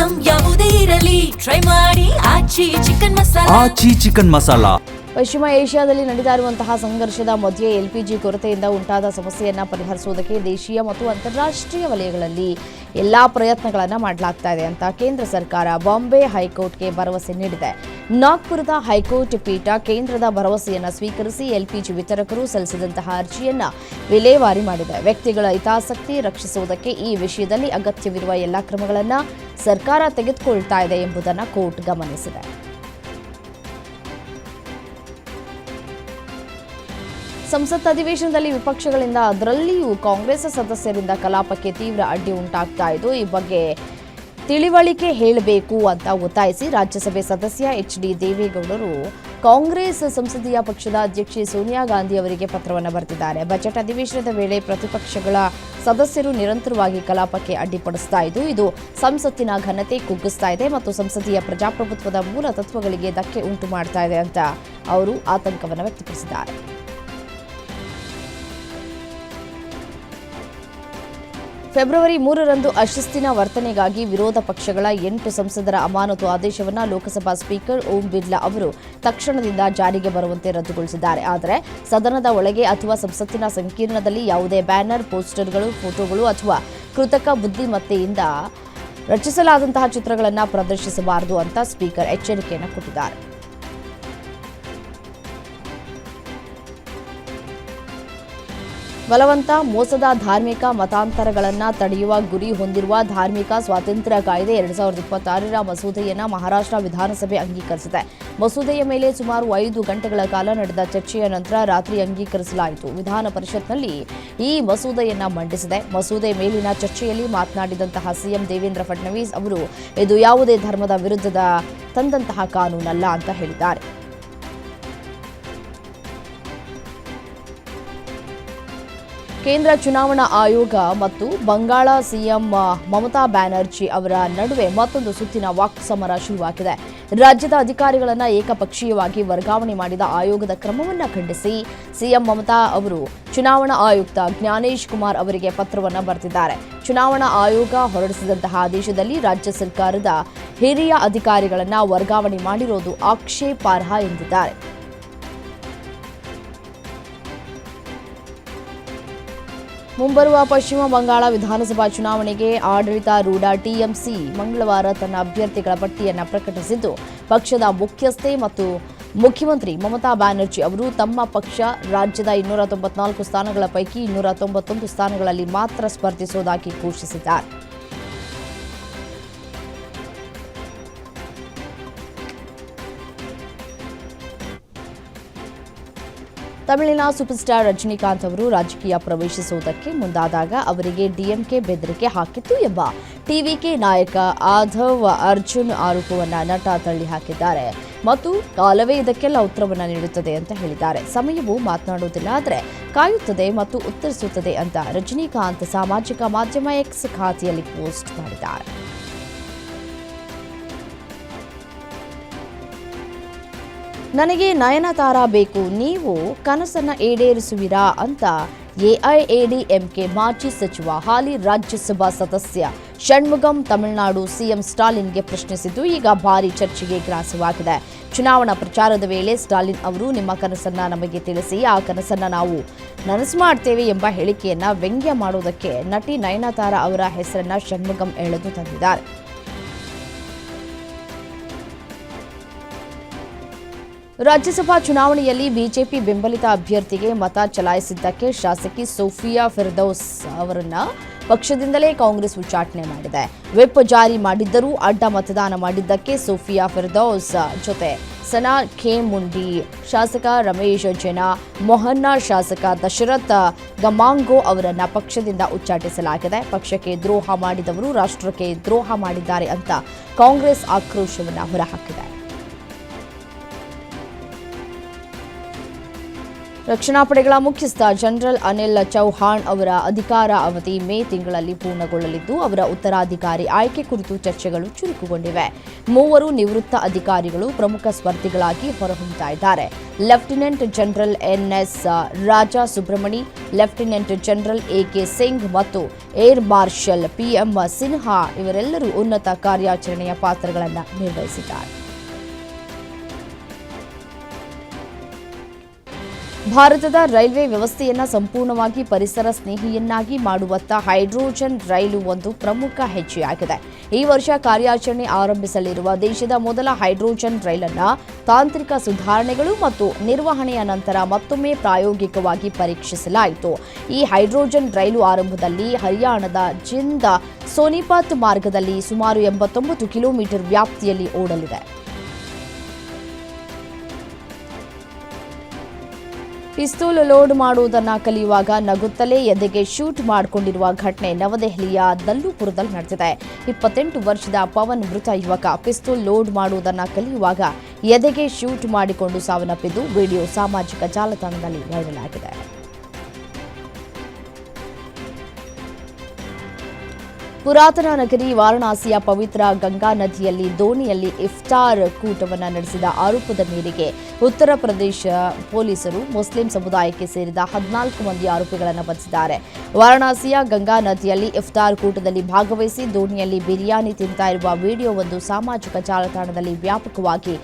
Item ಯಾವುದೇ ಇರಲಿ try ಮಾಡಿ ಆಚಿ ಚಿಕನ್ ಮಸಾಲಾ. ಪಶ್ಚಿಮ ಏಷ್ಯಾದಲ್ಲಿ ನಡೀತಾ ಇರುವಂತಹ ಸಂಘರ್ಷದ ಮಧ್ಯೆ ಎಲ್ಪಿಜಿ ಕೊರತೆಯಿಂದ ಉಂಟಾದ ಸಮಸ್ಯೆಯನ್ನು ಪರಿಹರಿಸುವುದಕ್ಕೆ ದೇಶೀಯ ಮತ್ತು ಅಂತಾರಾಷ್ಟ್ರೀಯ ವಲಯಗಳಲ್ಲಿ ಎಲ್ಲಾ ಪ್ರಯತ್ನಗಳನ್ನು ಮಾಡಲಾಗ್ತಾ ಇದೆ ಅಂತ ಕೇಂದ್ರ ಸರ್ಕಾರ ಬಾಂಬೆ ಹೈಕೋರ್ಟ್ಗೆ ಭರವಸೆ ನೀಡಿದೆ. ನಾಗ್ಪುರದ ಹೈಕೋರ್ಟ್ ಪೀಠ ಕೇಂದ್ರದ ಭರವಸೆಯನ್ನು ಸ್ವೀಕರಿಸಿ ಎಲ್ಪಿಜಿ ವಿತರಕರು ಸಲ್ಲಿಸಿದಂತಹ ಅರ್ಜಿಯನ್ನು ವಿಲೇವಾರಿ ಮಾಡಿದೆ. ವ್ಯಕ್ತಿಗಳ ಹಿತಾಸಕ್ತಿ ರಕ್ಷಿಸುವುದಕ್ಕೆ ಈ ವಿಷಯದಲ್ಲಿ ಅಗತ್ಯವಿರುವ ಎಲ್ಲಾ ಕ್ರಮಗಳನ್ನು ಸರ್ಕಾರ ತೆಗೆದುಕೊಳ್ತಾ ಇದೆ ಎಂಬುದನ್ನು ಕೋರ್ಟ್ ಗಮನಿಸಿದೆ. ಸಂಸತ್ ಅಧಿವೇಶನದಲ್ಲಿ ವಿಪಕ್ಷಗಳಿಂದ ಅದರಲ್ಲಿಯೂ ಕಾಂಗ್ರೆಸ್ ಸದಸ್ಯರಿಂದ ಕಲಾಪಕ್ಕೆ ತೀವ್ರ ಅಡ್ಡಿ ಉಂಟಾಗ್ತಾ ಇದ್ದು, ಈ ಬಗ್ಗೆ ತಿಳಿವಳಿಕೆ ಹೇಳಬೇಕು ಅಂತ ಒತ್ತಾಯಿಸಿ ರಾಜ್ಯಸಭೆ ಸದಸ್ಯ ಎಚ್.ಡಿ. ದೇವೇಗೌಡರು ಕಾಂಗ್ರೆಸ್ ಸಂಸದೀಯ ಪಕ್ಷದ ಅಧ್ಯಕ್ಷೆ ಸೋನಿಯಾ ಗಾಂಧಿ ಅವರಿಗೆ ಪತ್ರವನ್ನು ಬರೆದಿದ್ದಾರೆ. ಬಜೆಟ್ ಅಧಿವೇಶನದ ವೇಳೆ ಪ್ರತಿಪಕ್ಷಗಳ ಸದಸ್ಯರು ನಿರಂತರವಾಗಿ ಕಲಾಪಕ್ಕೆ ಅಡ್ಡಿಪಡಿಸ್ತಾ ಇದ್ದು, ಇದು ಸಂಸತ್ತಿನ ಘನತೆ ಕುಗ್ಗಿಸ್ತಾ ಇದೆ ಮತ್ತು ಸಂಸದೀಯ ಪ್ರಜಾಪ್ರಭುತ್ವದ ಮೂಲ ತತ್ವಗಳಿಗೆ ಧಕ್ಕೆ ಉಂಟು ಮಾಡ್ತಾ ಇದೆ ಅಂತ ಅವರು ಆತಂಕವನ್ನು ವ್ಯಕ್ತಪಡಿಸಿದ್ದಾರೆ. ಫೆಬ್ರವರಿ 3ರಂದು ಅಶಿಸ್ತಿನ ವರ್ತನೆಗಾಗಿ ವಿರೋಧ ಪಕ್ಷಗಳ 8 ಸಂಸದರ ಅಮಾನತು ಆದೇಶವನ್ನು ಲೋಕಸಭಾ ಸ್ಪೀಕರ್ ಓಂ ಬಿರ್ಲಾ ಅವರು ತಕ್ಷಣದಿಂದ ಜಾರಿಗೆ ಬರುವಂತೆ ರದ್ದುಗೊಳಿಸಿದ್ದಾರೆ. ಆದರೆ ಸದನದ ಒಳಗೆ ಅಥವಾ ಸಂಸತ್ತಿನ ಸಂಕೀರ್ಣದಲ್ಲಿ ಯಾವುದೇ ಬ್ಯಾನರ್, ಪೋಸ್ಟರ್ಗಳು, ಫೋಟೋಗಳು ಅಥವಾ ಕೃತಕ ಬುದ್ಧಿಮತ್ತೆಯಿಂದ ರಚಿಸಲಾದಂತಹ ಚಿತ್ರಗಳನ್ನು ಪ್ರದರ್ಶಿಸಬಾರದು ಅಂತ ಸ್ಪೀಕರ್ ಎಚ್ಚರಿಕೆಯನ್ನು ಕೊಟ್ಟಿದ್ದಾರೆ. ಬಲವಂತ, ಮೋಸದ ಧಾರ್ಮಿಕ ಮತಾಂತರಗಳನ್ನು ತಡೆಯುವ ಗುರಿ ಹೊಂದಿರುವ ಧಾರ್ಮಿಕ ಸ್ವಾತಂತ್ರ್ಯ ಕಾಯ್ದೆ 2026ರ ಮಸೂದೆಯನ್ನು ಮಹಾರಾಷ್ಟ್ರ ವಿಧಾನಸಭೆ ಅಂಗೀಕರಿಸಿದೆ. ಮಸೂದೆಯ ಮೇಲೆ ಸುಮಾರು 5 ಗಂಟೆಗಳ ಕಾಲ ನಡೆದ ಚರ್ಚೆಯ ನಂತರ ರಾತ್ರಿ ಅಂಗೀಕರಿಸಲಾಯಿತು. ವಿಧಾನ ಪರಿಷತ್ನಲ್ಲಿ ಈ ಮಸೂದೆಯನ್ನು ಮಂಡಿಸಿದೆ. ಮಸೂದೆ ಮೇಲಿನ ಚರ್ಚೆಯಲ್ಲಿ ಮಾತನಾಡಿದಂತಹ ಸಿಎಂ ದೇವೇಂದ್ರ ಫಡ್ನವೀಸ್ ಅವರು ಇದು ಯಾವುದೇ ಧರ್ಮದ ವಿರುದ್ಧದ ತಂದಂತಹ ಕಾನೂನಲ್ಲ ಅಂತ ಹೇಳಿದ್ದಾರೆ. ಕೇಂದ್ರ ಚುನಾವಣಾ ಆಯೋಗ ಮತ್ತು ಬಂಗಾಳ ಸಿಎಂ ಮಮತಾ ಬ್ಯಾನರ್ಜಿ ಅವರ ನಡುವೆ ಮತ್ತೊಂದು ಸುತ್ತಿನ ವಾಕ್ಸಮರ ಶುರುವಾಗಿದೆ. ರಾಜ್ಯದ ಅಧಿಕಾರಿಗಳನ್ನು ಏಕಪಕ್ಷೀಯವಾಗಿ ವರ್ಗಾವಣೆ ಮಾಡಿದ ಆಯೋಗದ ಕ್ರಮವನ್ನು ಖಂಡಿಸಿ ಸಿಎಂ ಮಮತಾ ಅವರು ಚುನಾವಣಾ ಆಯುಕ್ತ ಜ್ಞಾನೇಶ್ ಕುಮಾರ್ ಅವರಿಗೆ ಪತ್ರವನ್ನು ಬರೆದಿದ್ದಾರೆ. ಚುನಾವಣಾ ಆಯೋಗ ಹೊರಡಿಸಿದಂತಹ ಆದೇಶದಲ್ಲಿ ರಾಜ್ಯ ಸರ್ಕಾರದ ಹಿರಿಯ ಅಧಿಕಾರಿಗಳನ್ನು ವರ್ಗಾವಣೆ ಮಾಡಿರುವುದು ಆಕ್ಷೇಪಾರ್ಹ ಎಂದಿದ್ದಾರೆ. ಮುಂಬರುವ ಪಶ್ಚಿಮ ಬಂಗಾಳ ವಿಧಾನಸಭಾ ಚುನಾವಣೆಗೆ ಆಡಳಿತಾರೂಢ ಟಿಎಂಸಿ ಮಂಗಳವಾರ ತನ್ನ ಅಭ್ಯರ್ಥಿಗಳ ಪಟ್ಟಿಯನ್ನು ಪ್ರಕಟಿಸಿದ್ದು, ಪಕ್ಷದ ಮುಖ್ಯಸ್ಥೆ ಮತ್ತು ಮುಖ್ಯಮಂತ್ರಿ ಮಮತಾ ಬ್ಯಾನರ್ಜಿ ಅವರು ತಮ್ಮ ಪಕ್ಷ ರಾಜ್ಯದ 294 ಸ್ಥಾನಗಳ ಪೈಕಿ 291 ಸ್ಥಾನಗಳಲ್ಲಿ ಮಾತ್ರ ಸ್ಪರ್ಧಿಸುವುದಾಗಿ ಘೋಷಿಸಿದ್ದಾರೆ. ತಮಿಳಿನ ಸೂಪರ್ ಸ್ಟಾರ್ ರಜನಿಕಾಂತ್ ಅವರು ರಾಜಕೀಯ ಪ್ರವೇಶಿಸುವುದಕ್ಕೆ ಮುಂದಾದಾಗ ಅವರಿಗೆ ಡಿಎಂಕೆ ಬೆದರಿಕೆ ಹಾಕಿತ್ತು ಎಂಬ ಟಿವಿಕೆ ನಾಯಕ ಆಧವ್ ಅರ್ಜುನ್ ಆರೋಪವನ್ನು ನಟ ತಳ್ಳಿ ಹಾಕಿದ್ದಾರೆ ಮತ್ತು ಕಾಲವೇ ಇದಕ್ಕೆಲ್ಲ ಉತ್ತರವನ್ನು ನೀಡುತ್ತದೆ ಅಂತ ಹೇಳಿದ್ದಾರೆ. ಸಮಯವು ಮಾತನಾಡುವುದಿಲ್ಲ, ಆದರೆ ಕಾಯುತ್ತದೆ ಮತ್ತು ಉತ್ತರಿಸುತ್ತದೆ ಅಂತ ರಜನಿಕಾಂತ್ ಸಾಮಾಜಿಕ ಮಾಧ್ಯಮ ಎಕ್ಸ್ ಖಾತೆಯಲ್ಲಿ ಪೋಸ್ಟ್ ಮಾಡಿದ್ದಾರೆ. ನನಗೆ ನಯನತಾರಾ ಬೇಕು, ನೀವು ಕನಸನ್ನ ಈಡೇರಿಸುವಿರಾ ಅಂತ ಎಐಎಡಿಎಂಕೆ ಮಾಜಿ ಸಚಿವ ಹಾಲಿ ರಾಜ್ಯಸಭಾ ಸದಸ್ಯ ಷಣ್ಮುಗಂ ತಮಿಳುನಾಡು ಸಿಎಂ ಸ್ಟಾಲಿನ್ಗೆ ಪ್ರಶ್ನಿಸಿದ್ದು ಈಗ ಭಾರೀ ಚರ್ಚೆಗೆ ಗ್ರಾಸವಾಗಿದೆ. ಚುನಾವಣಾ ಪ್ರಚಾರದ ವೇಳೆ ಸ್ಟಾಲಿನ್ ಅವರು ನಿಮ್ಮ ಕನಸನ್ನ ನಮಗೆ ತಿಳಿಸಿ, ಆ ಕನಸನ್ನ ನಾವು ನನಸು ಮಾಡ್ತೇವೆ ಎಂಬ ಹೇಳಿಕೆಯನ್ನ ವ್ಯಂಗ್ಯ ಮಾಡುವುದಕ್ಕೆ ನಟಿ ನಯನತಾರಾ ಅವರ ಹೆಸರನ್ನ ಷಣ್ಮುಗಂ ಎಳೆದು ತಂದಿದ್ದಾರೆ. ರಾಜ್ಯಸಭಾ ಚುನಾವಣೆಯಲ್ಲಿ ಬಿಜೆಪಿ ಬೆಂಬಲಿತ ಅಭ್ಯರ್ಥಿಗೆ ಮತ ಚಲಾಯಿಸಿದ್ದಕ್ಕೆ ಶಾಸಕಿ ಸೋಫಿಯಾ ಫಿರ್ದೌಸ್ ಅವರನ್ನ ಪಕ್ಷದಿಂದಲೇ ಕಾಂಗ್ರೆಸ್ ಉಚ್ಚಾಟನೆ ಮಾಡಿದೆ. ವಿಪ್ ಜಾರಿ ಮಾಡಿದ್ದರೂ ಅಡ್ಡ ಮತದಾನ ಮಾಡಿದ್ದಕ್ಕೆ ಸೋಫಿಯಾ ಫಿರ್ದೌಸ್ ಜೊತೆ ಸನಾ ಖೇಮುಂಡಿ, ಶಾಸಕ ರಮೇಶ್ ಜೆನಾ, ಮೊಹನ್ನಾ ಶಾಸಕ ದಶರಥ್ ಗಮಾಂಗೋ ಅವರನ್ನ ಪಕ್ಷದಿಂದ ಉಚ್ಚಾಟಿಸಲಾಗಿದೆ. ಪಕ್ಷಕ್ಕೆ ದ್ರೋಹ ಮಾಡಿದವರು ರಾಷ್ಟ್ರಕ್ಕೆ ದ್ರೋಹ ಮಾಡಿದ್ದಾರೆ ಅಂತ ಕಾಂಗ್ರೆಸ್ ಆಕ್ರೋಶವನ್ನು ಹೊರಹಾಕಿದೆ. ರಕ್ಷಣಾ ಪಡೆಗಳ ಮುಖ್ಯಸ್ಥ ಜನರಲ್ ಅನಿಲ್ ಚೌಹಾಣ್ ಅವರ ಅಧಿಕಾರ ಅವಧಿ ಮೇ ತಿಂಗಳಲ್ಲಿ ಪೂರ್ಣಗೊಳ್ಳಲಿದ್ದು ಅವರ ಉತ್ತರಾಧಿಕಾರಿ ಆಯ್ಕೆ ಕುರಿತು ಚರ್ಚೆಗಳು ಚುರುಕುಗೊಂಡಿವೆ. ಮೂವರು ನಿವೃತ್ತ ಅಧಿಕಾರಿಗಳು ಪ್ರಮುಖ ಸ್ಪರ್ಧಿಗಳಾಗಿ ಹೊರಹೊಮ್ಮುತ್ತಾ ಇದ್ದಾರೆ. Lieutenant general NS Raja Subramani, lieutenant general AK Singh ಮತ್ತು ಏರ್ ಮಾರ್ಷಲ್ ಪಿಎಂ ಸಿನ್ಹಾ ಇವರೆಲ್ಲರೂ ಉನ್ನತ ಕಾರ್ಯಾಚರಣೆಯ ಪಾತ್ರಗಳನ್ನು ನಿರ್ವಹಿಸಿದ್ದಾರೆ. ಭಾರತದ ರೈಲ್ವೆ ವ್ಯವಸ್ಥೆಯನ್ನು ಸಂಪೂರ್ಣವಾಗಿ ಪರಿಸರ ಸ್ನೇಹಿಯನ್ನಾಗಿ ಮಾಡುವತ್ತ ಹೈಡ್ರೋಜನ್ ರೈಲು ಒಂದು ಪ್ರಮುಖ ಹೆಜ್ಜೆಯಾಗಿದೆ. ಈ ವರ್ಷ ಕಾರ್ಯಾಚರಣೆ ಆರಂಭಿಸಲಿರುವ ದೇಶದ ಮೊದಲ ಹೈಡ್ರೋಜನ್ ರೈಲನ್ನು ತಾಂತ್ರಿಕ ಸುಧಾರಣೆಗಳು ಮತ್ತು ನಿರ್ವಹಣೆಯ ನಂತರ ಮತ್ತೊಮ್ಮೆ ಪ್ರಾಯೋಗಿಕವಾಗಿ ಪರೀಕ್ಷಿಸಲಾಯಿತು. ಈ ಹೈಡ್ರೋಜನ್ ರೈಲು ಆರಂಭದಲ್ಲಿ ಹರಿಯಾಣದ ಜಿಂದ್ ಸೋನಿಪತ್ ಮಾರ್ಗದಲ್ಲಿ ಸುಮಾರು 89 ಕಿಲೋಮೀಟರ್ ವ್ಯಾಪ್ತಿಯಲ್ಲಿ ಓಡಲಿದೆ. ಪಿಸ್ತೂಲ್ ಲೋಡ್ ಮಾಡುವುದನ್ನು ಕಲಿಯುವಾಗ ನಗುತ್ತಲೇ ಎದೆಗೆ ಶೂಟ್ ಮಾಡಿಕೊಂಡಿರುವ ಘಟನೆ ನವದೆಹಲಿಯ ದಲ್ಲೂಪುರದಲ್ಲಿ ನಡೆದಿದೆ. 28 ವರ್ಷದ ಪವನ್ ಮೃತ ಯುವಕ ಪಿಸ್ತೂಲ್ ಲೋಡ್ ಮಾಡುವುದನ್ನು ಕಲಿಯುವಾಗ ಎದೆಗೆ ಶೂಟ್ ಮಾಡಿಕೊಂಡು ಸಾವನ್ನಪ್ಪಿದ್ದು ವಿಡಿಯೋ ಸಾಮಾಜಿಕ ಜಾಲತಾಣದಲ್ಲಿ ವೈರಲ್ ಆಗಿದೆ. ಪುರಾತನ ನಗರಿ ವಾರಣಾಸಿಯ ಪವಿತ್ರ ಗಂಗಾ ನದಿಯಲ್ಲಿ ದೋಣಿಯಲ್ಲಿ ಇಫ್ತಾರ್ ಕೂಟವನ್ನು ನಡೆಸಿದ ಆರೋಪದ ಮೇರೆಗೆ ಉತ್ತರ ಪ್ರದೇಶ ಪೊಲೀಸರು ಮುಸ್ಲಿಂ ಸಮುದಾಯಕ್ಕೆ ಸೇರಿದ 14 ಮಂದಿ ಆರೋಪಿಗಳನ್ನು ಬಂಧಿಸಿದ್ದಾರೆ. ವಾರಣಾಸಿಯ ಗಂಗಾ ನದಿಯಲ್ಲಿ ಇಫ್ತಾರ್ ಕೂಟದಲ್ಲಿ ಭಾಗವಹಿಸಿ ದೋಣಿಯಲ್ಲಿ ಬಿರಿಯಾನಿ ತಿಂತಾ ಇರುವ ವಿಡಿಯೋವೊಂದು ಸಾಮಾಜಿಕ ಜಾಲತಾಣದಲ್ಲಿ ವ್ಯಾಪಕವಾಗಿ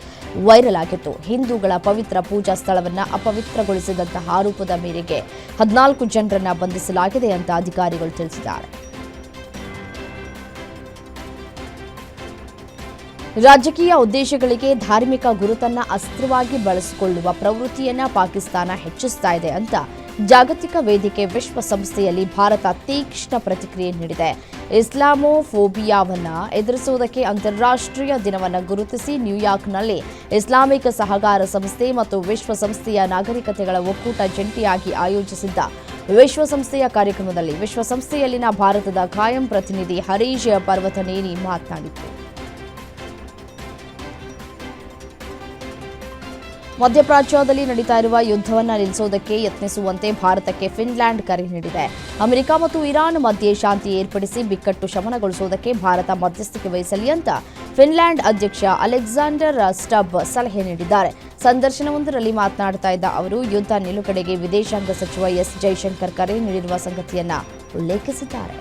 ವೈರಲ್ ಆಗಿತ್ತು. ಹಿಂದೂಗಳ ಪವಿತ್ರ ಪೂಜಾ ಸ್ಥಳವನ್ನು ಅಪವಿತ್ರಗೊಳಿಸಿದಂತಹ ಆರೋಪದ ಮೇರೆಗೆ 14 ಜನರನ್ನು ಬಂಧಿಸಲಾಗಿದೆ ಅಂತ ಅಧಿಕಾರಿಗಳು ತಿಳಿಸಿದ್ದಾರೆ. ರಾಜಕೀಯ ಉದ್ದೇಶಗಳಿಗೆ ಧಾರ್ಮಿಕ ಗುರುತನ್ನ ಅಸ್ತ್ರವಾಗಿ ಬಳಸಿಕೊಳ್ಳುವ ಪ್ರವೃತ್ತಿಯನ್ನ ಪಾಕಿಸ್ತಾನ ಹೆಚ್ಚಿಸ್ತಾ ಇದೆ ಅಂತ ಜಾಗತಿಕ ವೇದಿಕೆ ವಿಶ್ವಸಂಸ್ಥೆಯಲ್ಲಿ ಭಾರತ ತೀಕ್ಷ್ಣ ಪ್ರತಿಕ್ರಿಯೆ ನೀಡಿದೆ. ಇಸ್ಲಾಮೋಫೋಬಿಯಾವನ್ನ ಎದುರಿಸುವುದಕ್ಕೆ ಅಂತಾರಾಷ್ಟ್ರೀಯ ದಿನವನ್ನು ಗುರುತಿಸಿ ನ್ಯೂಯಾರ್ಕ್ನಲ್ಲಿ ಇಸ್ಲಾಮಿಕ್ ಸಹಕಾರ ಸಂಸ್ಥೆ ಮತ್ತು ವಿಶ್ವಸಂಸ್ಥೆಯ ನಾಗರಿಕತೆಗಳ ಒಕ್ಕೂಟ ಜಂಟಿಯಾಗಿ ಆಯೋಜಿಸಿದ್ದ ವಿಶ್ವಸಂಸ್ಥೆಯ ಕಾರ್ಯಕ್ರಮದಲ್ಲಿ ವಿಶ್ವಸಂಸ್ಥೆಯಲ್ಲಿನ ಭಾರತದ ಕಾಯಂ ಪ್ರತಿನಿಧಿ ಹರೀಶ್ ಪರ್ವತನೇನಿ ಮಾತನಾಡಿದರು. ಮಧ್ಯಪ್ರಾಚ್ಯದಲ್ಲಿ ನಡೀತಾ ಇರುವ ಯುದ್ಧವನ್ನು ನಿಲ್ಲಿಸುವುದಕ್ಕೆ ಯತ್ನಿಸುವಂತೆ ಭಾರತಕ್ಕೆ ಫಿನ್ಲ್ಯಾಂಡ್ ಕರೆ ನೀಡಿದೆ. ಅಮೆರಿಕ ಮತ್ತು ಇರಾನ್ ಮಧ್ಯೆ ಶಾಂತಿ ಏರ್ಪಡಿಸಿ ಬಿಕ್ಕಟ್ಟು ಶಮನಗೊಳಿಸುವುದಕ್ಕೆ ಭಾರತ ಮಧ್ಯಸ್ಥಿಕೆ ವಹಿಸಲಿ ಅಂತ ಫಿನ್ಲ್ಯಾಂಡ್ ಅಧ್ಯಕ್ಷ ಅಲೆಕ್ಸಾಂಡರ್ ಸ್ಟಬ್ ಸಲಹೆ ನೀಡಿದ್ದಾರೆ. ಸಂದರ್ಶನವೊಂದರಲ್ಲಿ ಮಾತನಾಡ್ತಾ ಇದ್ದ ಅವರು ಯುದ್ಧ ನಿಲುಗಡೆಗೆ ವಿದೇಶಾಂಗ ಸಚಿವ ಎಸ್ ಜೈಶಂಕರ್ ಕರೆ ನೀಡಿರುವ ಸಂಗತಿಯನ್ನ ಉಲ್ಲೇಖಿಸಿದ್ದಾರೆ.